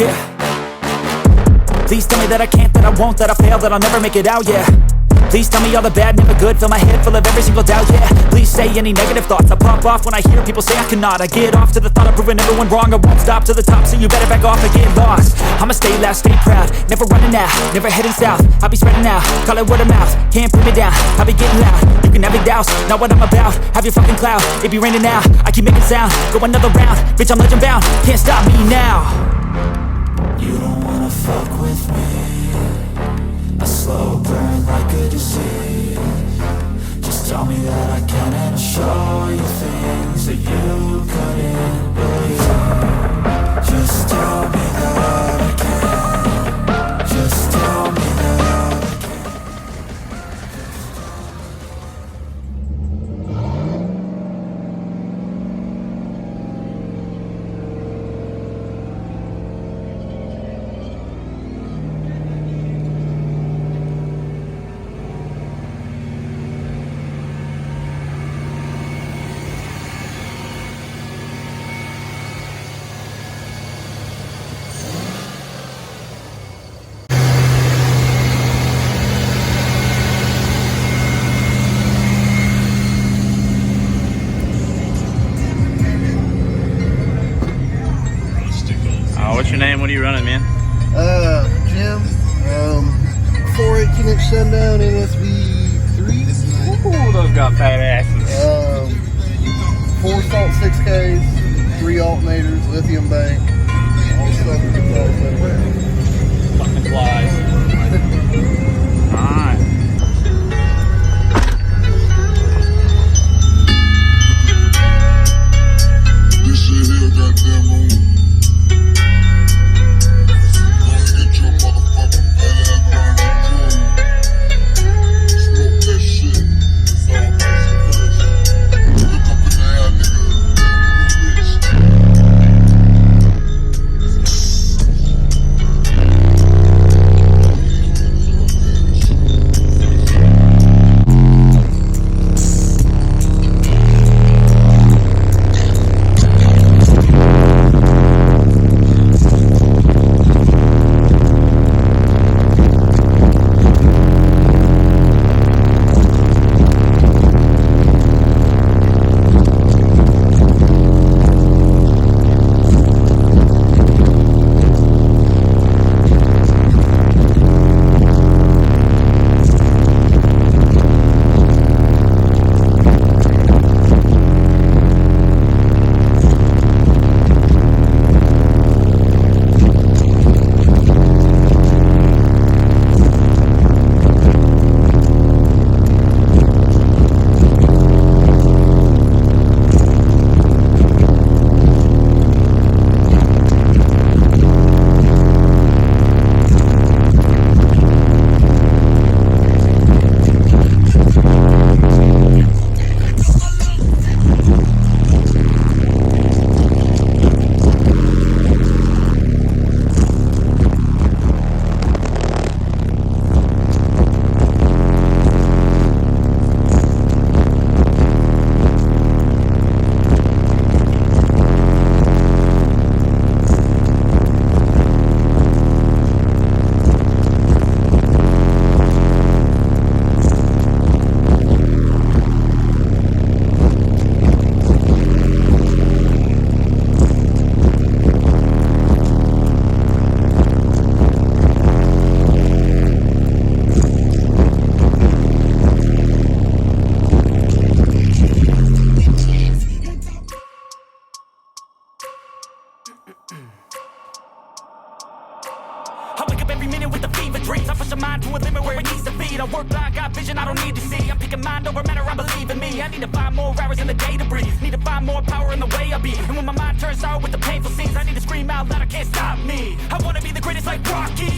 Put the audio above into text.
yeah. Please tell me that I can't, that I won't, that I fail, that I'll never make it out, yeah. Please tell me all the bad, never good, fill my head full of every single doubt, yeah. Please say any negative thoughts, I pop off when I hear people say I cannot. I get off to the thought of proving everyone wrong, I won't stop to the top, so you better back off and get lost. I'ma stay loud, stay proud, never running out, never heading south. I'll be spreading out, call it word of mouth, can't put me down, I'll be getting loud. You can have big doubts, not what I'm about, have your fucking clout, it be raining now, I keep making sound, go another round, bitch I'm legend bound, can't stop me now. You don't wanna fuck with me, a slow burn like a disease. Just tell me that I can and I'll show you things that you couldn't believe. Just tell me that I can. Just tell me that I can. What's your name? What are you running, man? Jim, 418-inch sundown nsv3. Ooh, those got fat asses. 4 salt 6Ks, 3 alternators, lithium bank, all the stuff that gets all Fucking flies. Alright. This shit here, goddamn room. I wake up every minute with the fever dreams. I push my mind to a limit where it needs to be. I work blind, got vision I don't need to see. I'm picking mind over matter, I believe in me. I need to find more hours in the day to breathe. Need to find more power in the way I be. And when my mind turns sour with the painful scenes, I need to scream out loud, I can't stop me. I wanna be the greatest like Rocky.